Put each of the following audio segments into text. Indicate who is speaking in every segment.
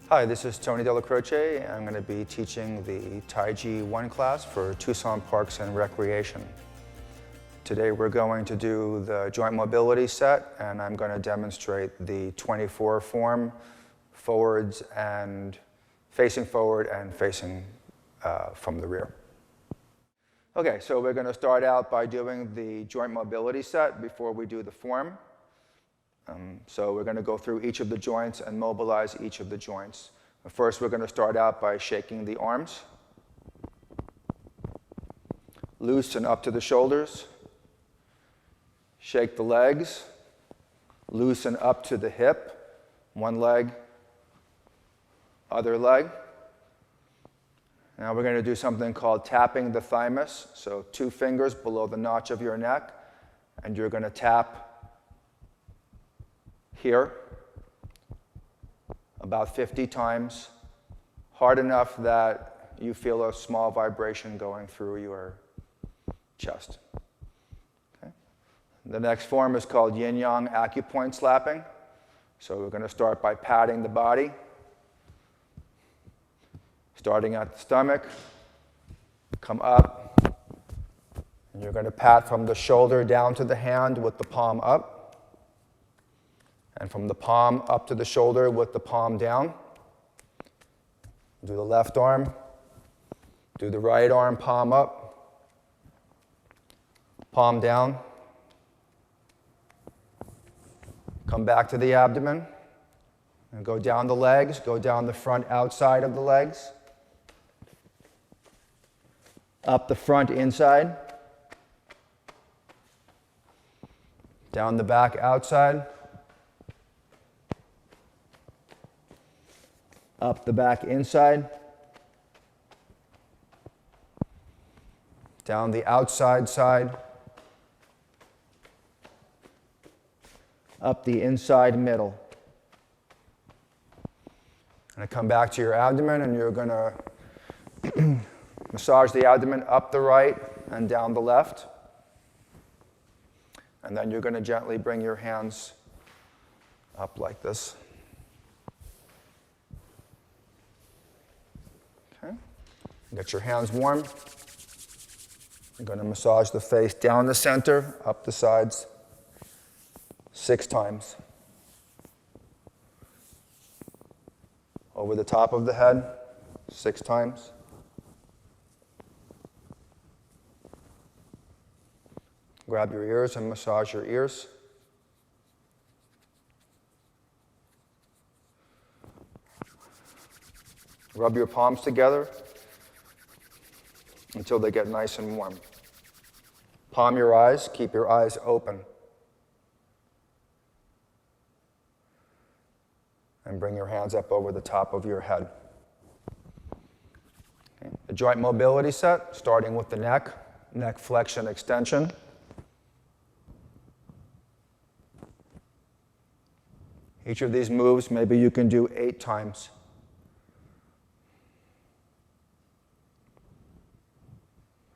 Speaker 1: Hi, this is Tony Della Croce. I'm going to be teaching the Tai Chi 1 class for Tucson Parks and Recreation. Today we're going to do the joint mobility set, and I'm going to demonstrate the 24 form, forwards and facing forward and facing from the rear. Okay, so we're going to start out by doing the joint mobility set before we do the form. So we're going to go through each of the joints and mobilize each of the joints. First, we're going to start out by shaking the arms. Loosen up to the shoulders. Shake the legs. Loosen up to the hip. One leg, other leg. Now we're going to do something called tapping the thymus. So 2 fingers below the notch of your neck, and you're going to tap here about 50 times, hard enough that you feel a small vibration going through your chest. Okay. The next form is called yin-yang acupoint slapping. So we're going to start by patting the body, starting at the stomach, come up, and you're going to pat from the shoulder down to the hand with the palm up, and from the palm up to the shoulder with the palm down. Do the left arm, do the right arm, palm up, palm down. Come back to the abdomen, and go down the legs, go down the front outside of the legs, up the front inside, down the back outside, up the back inside, down the outside side, up the inside middle. And come back to your abdomen, and you're going to massage the abdomen up the right and down the left. And then you're going to gently bring your hands up like this. Get your hands warm. You're going to massage the face down the center, up the sides, 6 times. Over the top of the head, 6 times. Grab your ears and massage your ears. Rub your palms together until they get nice and warm. Palm your eyes, keep your eyes open. And bring your hands up over the top of your head. Okay. The joint mobility set, starting with the neck flexion extension. Each of these moves, maybe you can do 8 times.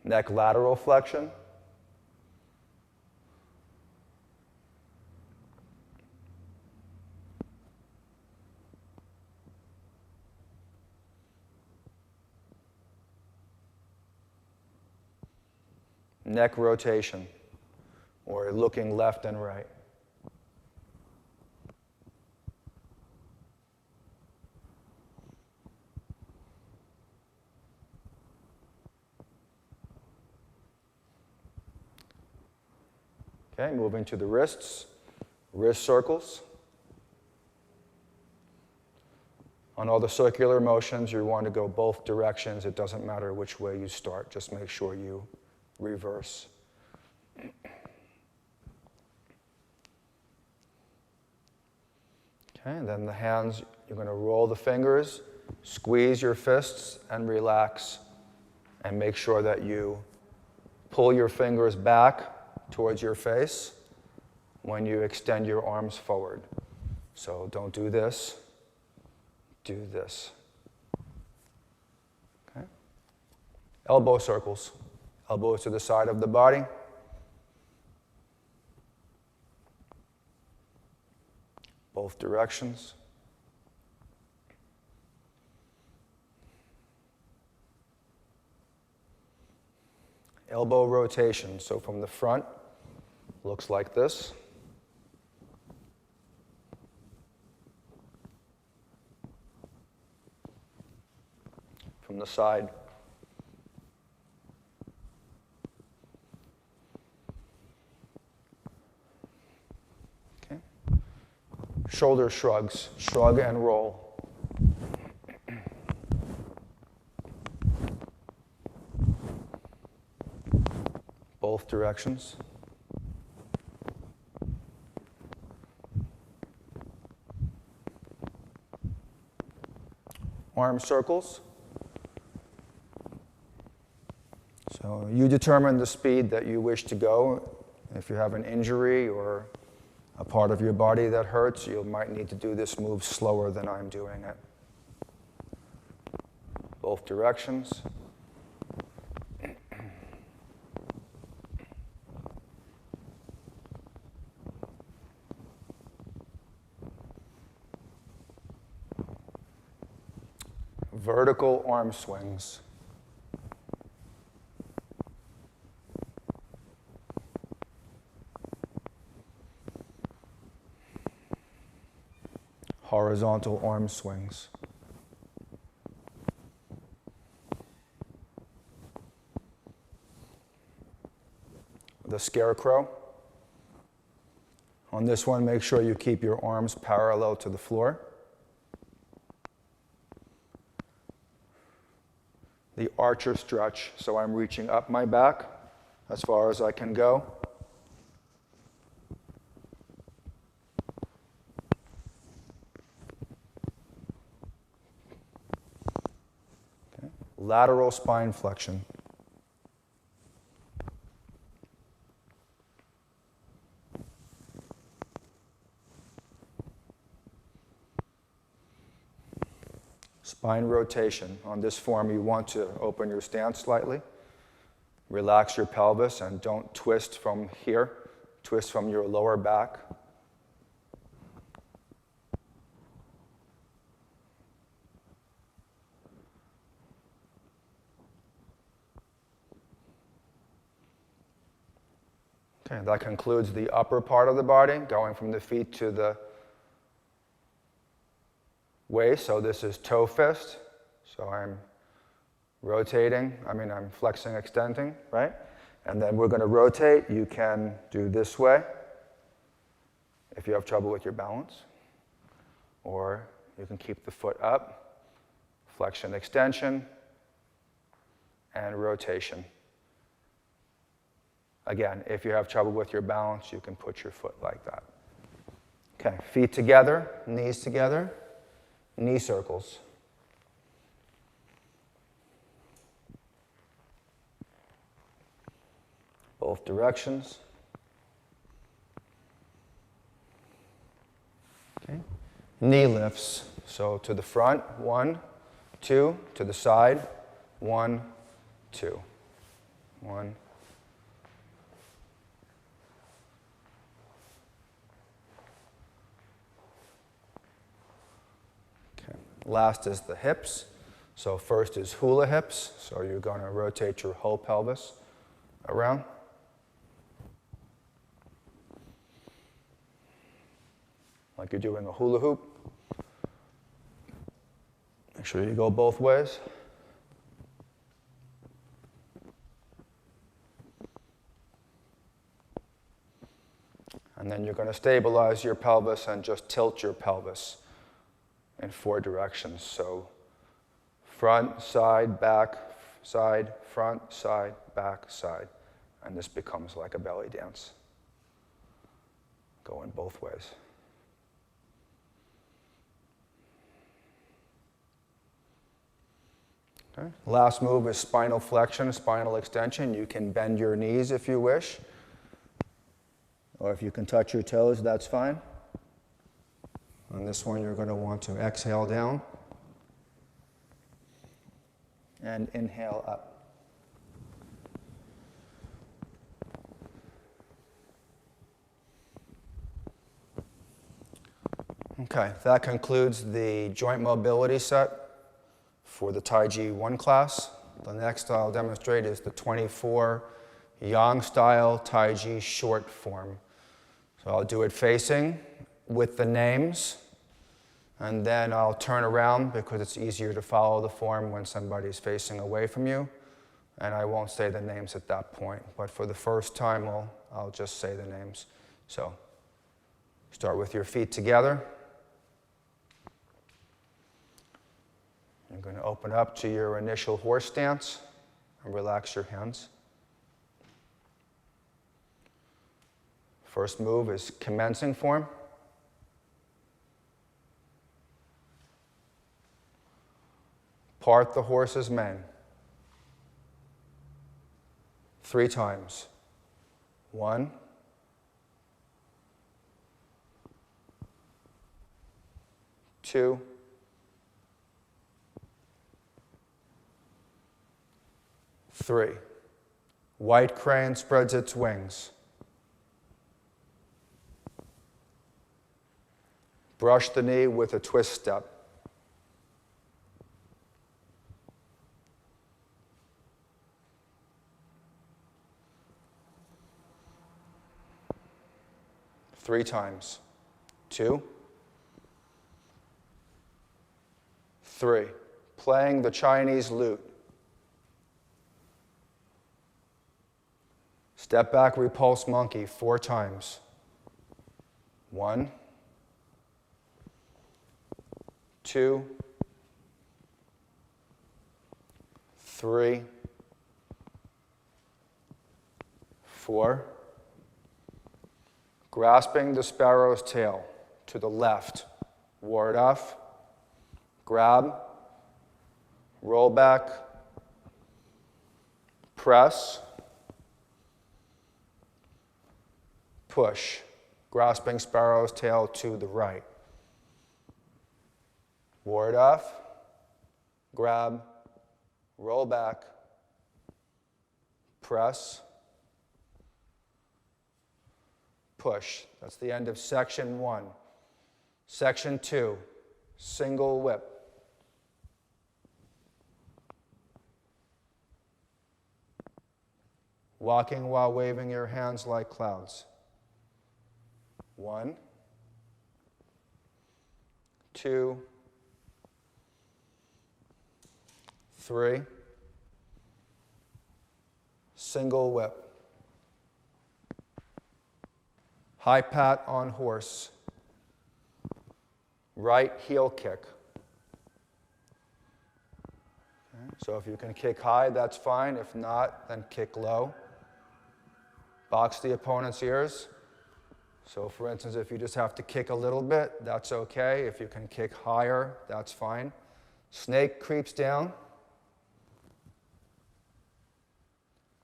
Speaker 1: Neck lateral flexion. Neck rotation, or looking left and right. Okay, moving to the wrists, wrist circles. On all the circular motions, you want to go both directions. It doesn't matter which way you start, just make sure you reverse. Okay, and then the hands, you're going to roll the fingers, squeeze your fists, and relax. And make sure that you pull your fingers back towards your face when you extend your arms forward. So don't do this, do this. Okay? Elbow circles. Elbows to the side of the body. both directions. elbow rotation. So from the front, looks like this. From the side. Okay. Shoulder shrugs, shrug and roll. Both directions. Arm circles. So you determine the speed that you wish to go. If you have an injury or a part of your body that hurts, you might need to do this move slower than I'm doing it. Both directions. Vertical arm swings. Horizontal arm swings. The Scarecrow. On this one, make sure you keep your arms parallel to the floor. The archer stretch, so I'm reaching up my back as far as I can go. Okay. Lateral spine flexion. Spine rotation. On this form, you want to open your stance slightly. Relax your pelvis and don't twist from here. Twist from your lower back. Okay, that concludes the upper part of the body, going from the feet to the waist. So this is toe fist. So I'm rotating, I'm flexing, extending, right? And then we're going to rotate. You can do this way if you have trouble with your balance. Or you can keep the foot up, flexion, extension, and rotation. Again, if you have trouble with your balance, you can put your foot like that. Okay, feet together, knees together, knee circles. Both directions. Okay. Knee lifts. So to the front, 1, 2, to the side, 1, 2. 1. Okay. Last is the hips. So first is hula hips. So you're going to rotate your whole pelvis around. Like you're doing a hula hoop. Make sure you go both ways. And then you're going to stabilize your pelvis and just tilt your pelvis in 4 directions. So front, side, back, side, front, side, back, side. And this becomes like a belly dance. Going both ways. Okay. Last move is spinal flexion, spinal extension. You can bend your knees if you wish. Or if you can touch your toes, that's fine. On this one, you're going to want to exhale down and inhale up. Okay, that concludes the joint mobility set for the Tai Chi 1 class. The next I'll demonstrate is the 24 Yang style Tai Chi short form. So I'll do it facing with the names, and then I'll turn around because it's easier to follow the form when somebody's facing away from you, and I won't say the names at that point. But for the first time, I'll just say the names. So start with your feet together. You're going to open up to your initial horse stance and relax your hands. First move is commencing form. Part the horse's mane. 3 times. 1, 2, 3. White crane spreads its wings. Brush the knee with a twist step. Three times. 2, 3. Playing the Chinese lute. Step back, repulse monkey 4 times. 1, 2, 3, 4. Grasping the sparrow's tail to the left. Ward off. Grab. Roll back. Press. Push. Grasping sparrow's tail to the right. Ward off. Grab. Roll back. Press. Push. That's the end of section 1. Section 2, single whip. Walking while waving your hands like clouds. 1, 2, 3, single whip. High pat on horse. Right heel kick. Okay. So if you can kick high, that's fine. If not, then kick low. Box the opponent's ears. So for instance, if you just have to kick a little bit, that's okay. If you can kick higher, that's fine. Snake creeps down.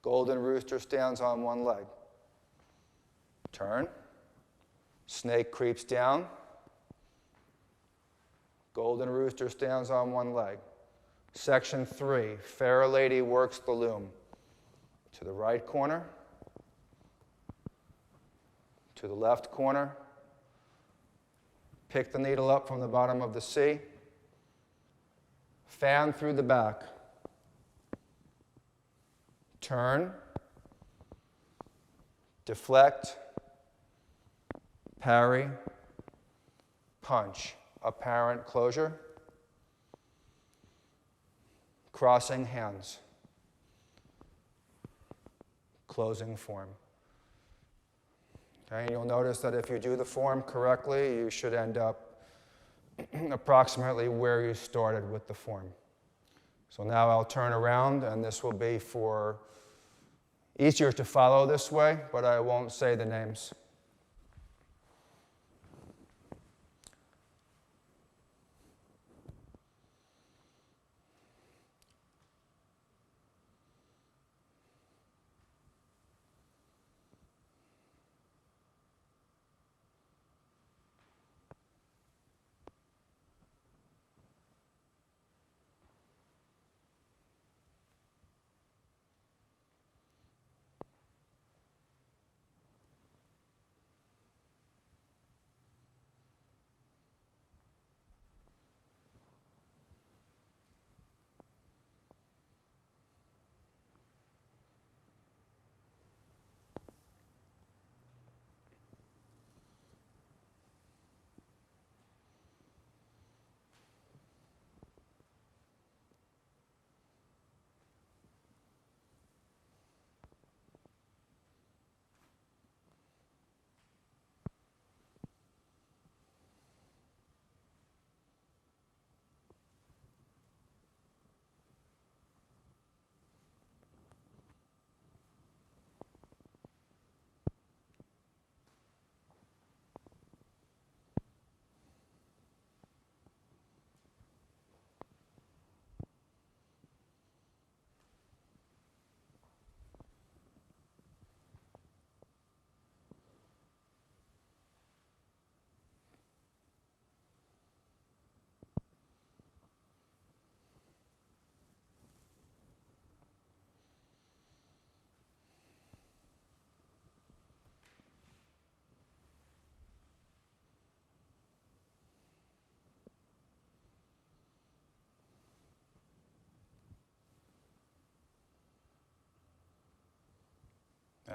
Speaker 1: Golden rooster stands on one leg. Turn. Snake creeps down. Golden rooster stands on one leg. Section 3, fair lady works the loom. To the right corner. To the left corner. Pick the needle up from the bottom of the C. Fan through the back. Turn. Deflect. Parry. Punch. Apparent closure. Crossing hands. Closing form. Okay, you'll notice that if you do the form correctly, you should end up approximately where you started with the form. So now I'll turn around, and this will be for easier to follow this way, but I won't say the names.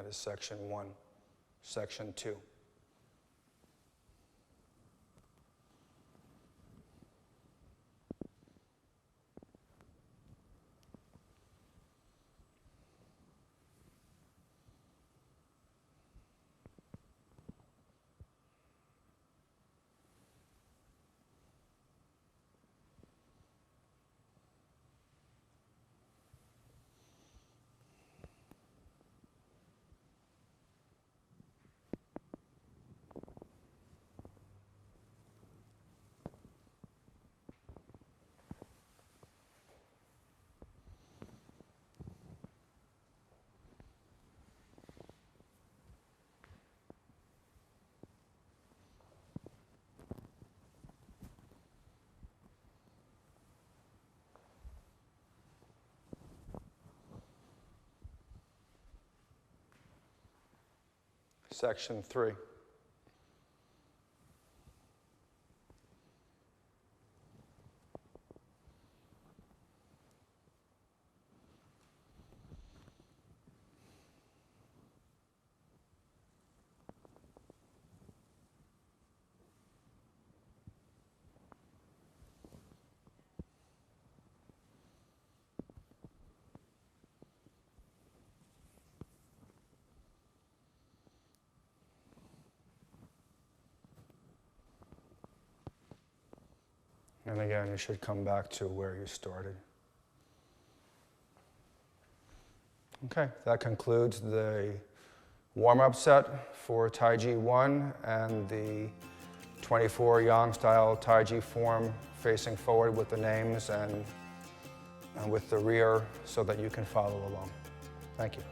Speaker 1: That is section 1. Section 2. Section 3. And again, you should come back to where you started. Okay, that concludes the warm-up set for Tai Chi 1 and the 24 Yang-style Tai Chi form facing forward with the names and with the rear so that you can follow along. Thank you.